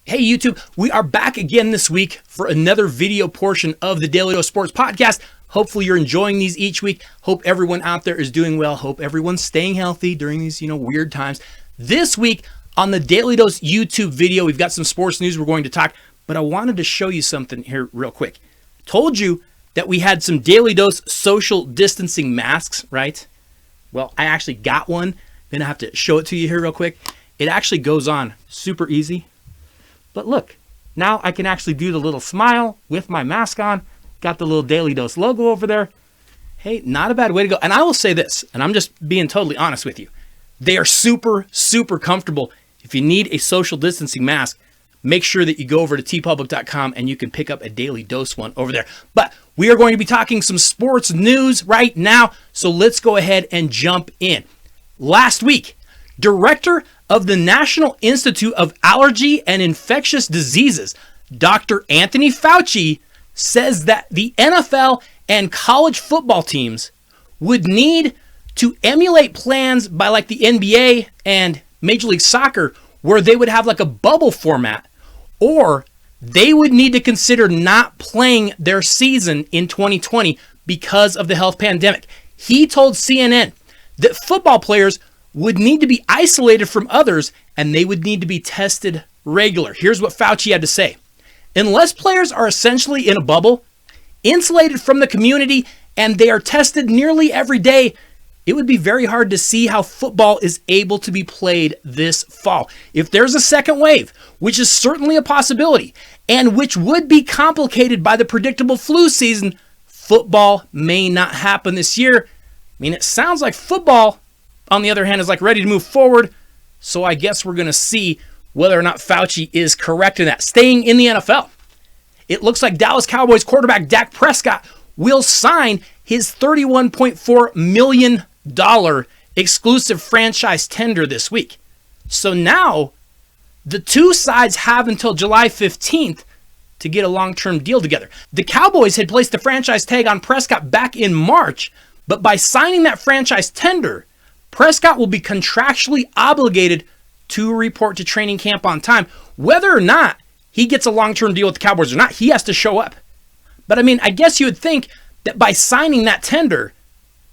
Hey YouTube, we are back again this week for another video portion of the Daly Dose Sports Podcast. Hopefully you're enjoying these each week. Hope everyone out there is doing well. Hope everyone's staying healthy during these, weird times. This week on the Daly Dose YouTube video, we've got some sports news we're going to talk, but I wanted to show you something here real quick. Told you that we had some Daly Dose social distancing masks, right? Well, I actually got one. Gonna have to show it to you here real quick. It actually goes on super easy. But look, now I can actually do the little smile with my mask on. Got the little Daly Dose logo over there. Hey, not a bad way to go. And I will say this, and I'm just being totally honest with you. They are super, super comfortable. If you need a social distancing mask, make sure that you go over to tpublic.com and you can pick up a Daly Dose one over there. But we are going to be talking some sports news right now. So let's go ahead and jump in. Last week, Director of the National Institute of Allergy and Infectious Diseases, Dr. Anthony Fauci, says that the NFL and college football teams would need to emulate plans by like the NBA and Major League Soccer where they would have like a bubble format, or they would need to consider not playing their season in 2020 because of the health pandemic. He told CNN that football players would need to be isolated from others and they would need to be tested regular. Here's what Fauci had to say. Unless players are essentially in a bubble, insulated from the community, and they are tested nearly every day, it would be very hard to see how football is able to be played this fall. If there's a second wave, which is certainly a possibility, and which would be complicated by the predictable flu season, football may not happen this year. I mean, it sounds like football, on the other hand, is like ready to move forward. So I guess we're going to see whether or not Fauci is correct in that. Staying in the NFL, it looks like Dallas Cowboys quarterback Dak Prescott will sign his $31.4 million exclusive franchise tender this week. So now the two sides have until July 15th to get a long-term deal together. The Cowboys had placed the franchise tag on Prescott back in March, but by signing that franchise tender, Prescott will be contractually obligated to report to training camp on time. Whether or not he gets a long-term deal with the Cowboys or not, he has to show up. But I mean, I guess you would think that by signing that tender,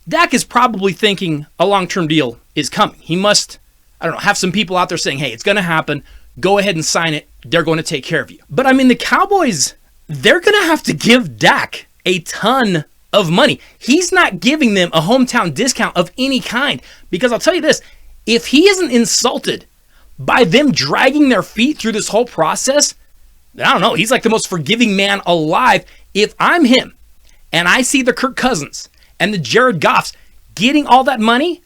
Dak is probably thinking a long-term deal is coming. He must, have some people out there saying, hey, it's going to happen. Go ahead and sign it. They're going to take care of you. But I mean, the Cowboys, they're going to have to give Dak a ton of money. He's not giving them a hometown discount of any kind, because I'll tell you this, if he isn't insulted by them dragging their feet through this whole process, I don't know, he's like the most forgiving man alive. If I'm him and I see the Kirk Cousins and the Jared Goffs getting all that money,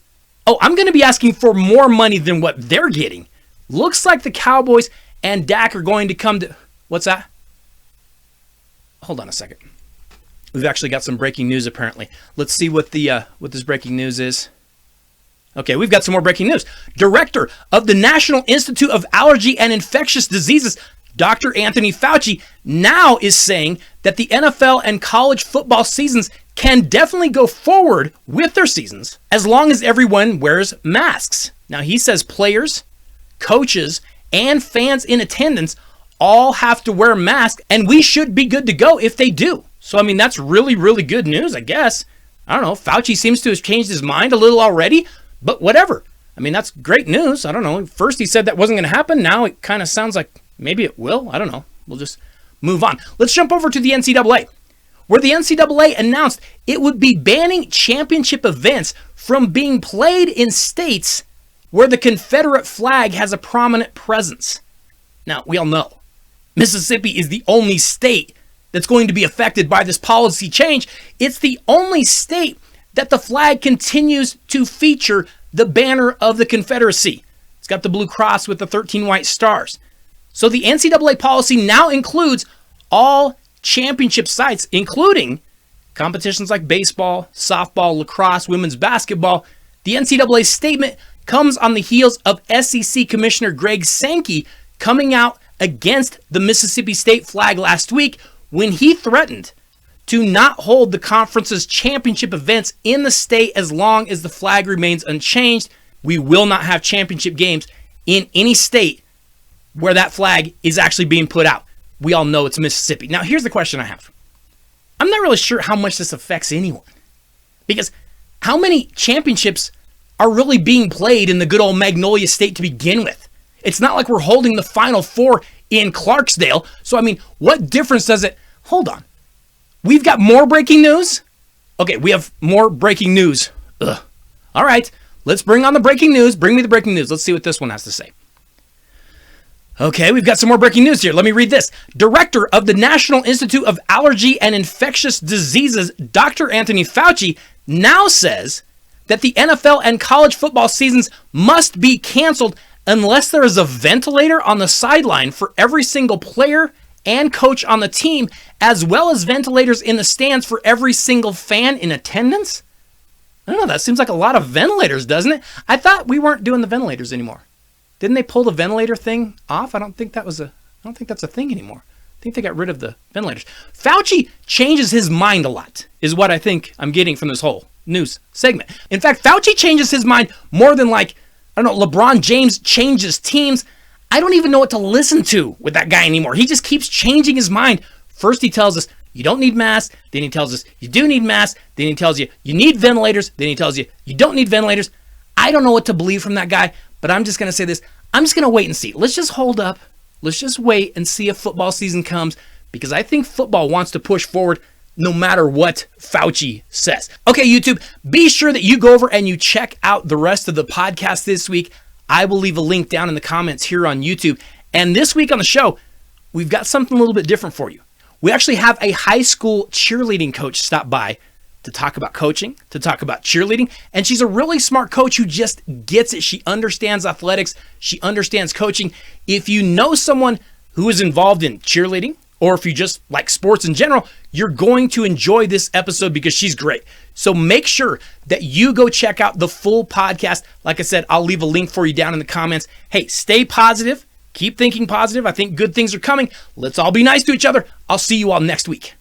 I'm going to be asking for more money than what they're getting. Looks like the Cowboys and Dak are going to come to, what's that? Hold on a second. We've actually got some breaking news apparently. Let's see what this breaking news is. Okay, we've got some more breaking news. Director of the National Institute of Allergy and Infectious Diseases, Dr. Anthony Fauci, now is saying that the NFL and college football seasons can definitely go forward with their seasons as long as everyone wears masks. Now, he says players, coaches, and fans in attendance all have to wear masks, and we should be good to go if they do. So, I mean, that's really, really good news, I guess. I don't know. Fauci seems to have changed his mind a little already, but whatever. I mean, that's great news. I don't know. First he said that wasn't going to happen. Now it kind of sounds like maybe it will. I don't know. We'll just move on. Let's jump over to the NCAA, where the NCAA announced it would be banning championship events from being played in states where the Confederate flag has a prominent presence. Now, we all know Mississippi is the only state that's going to be affected by this policy change. It's the only state that the flag continues to feature the banner of the Confederacy. It's got the blue cross with the 13 white stars. So the NCAA policy now includes all championship sites, including competitions like baseball, softball, lacrosse, women's basketball. The NCAA statement comes on the heels of SEC Commissioner Greg Sankey coming out against the Mississippi State flag last week when he threatened to not hold the conference's championship events in the state as long as the flag remains unchanged. We will not have championship games in any state where that flag is actually being put out. We all know it's Mississippi. Now, here's the question I have. I'm not really sure how much this affects anyone, because how many championships are really being played in the good old Magnolia State to begin with? It's not like we're holding the Final Four in Clarksdale. So, I mean, what difference does it? Hold on. We've got more breaking news? Okay, we have more breaking news. Ugh. All right, let's bring on the breaking news. Bring me the breaking news. Let's see what this one has to say. Okay, we've got some more breaking news here. Let me read this. Director of the National Institute of Allergy and Infectious Diseases, Dr. Anthony Fauci, now says that the NFL and college football seasons must be canceled unless there is a ventilator on the sideline for every single player and coach on the team, as well as ventilators in the stands for every single fan in attendance. I don't know, that seems like a lot of ventilators, doesn't it? I thought we weren't doing the ventilators anymore. Didn't they pull the ventilator thing off? I don't think that's a thing anymore. I think they got rid of the ventilators. Fauci changes his mind a lot, is what I think I'm getting from this whole news segment. In fact, Fauci changes his mind more than, like, I don't know, LeBron James changes teams. I don't even know what to listen to with that guy anymore. He just keeps changing his mind. First he tells us you don't need masks. Then he tells us you do need masks. Then he tells you you need ventilators. Then he tells you you don't need ventilators. I don't know what to believe from that guy, but I'm just going to say this. I'm just going to wait and see. Let's just hold up. Let's just wait and see if football season comes, because I think football wants to push forward no matter what Fauci says. Okay, YouTube, be sure that you go over and you check out the rest of the podcast this week. I will leave a link down in the comments here on YouTube. And this week on the show, we've got something a little bit different for you. We actually have a high school cheerleading coach stop by to talk about coaching, to talk about cheerleading. And she's a really smart coach who just gets it. She understands athletics. She understands coaching. If you know someone who is involved in cheerleading, or if you just like sports in general, you're going to enjoy this episode because she's great. So make sure that you go check out the full podcast. Like I said, I'll leave a link for you down in the comments. Hey, stay positive. Keep thinking positive. I think good things are coming. Let's all be nice to each other. I'll see you all next week.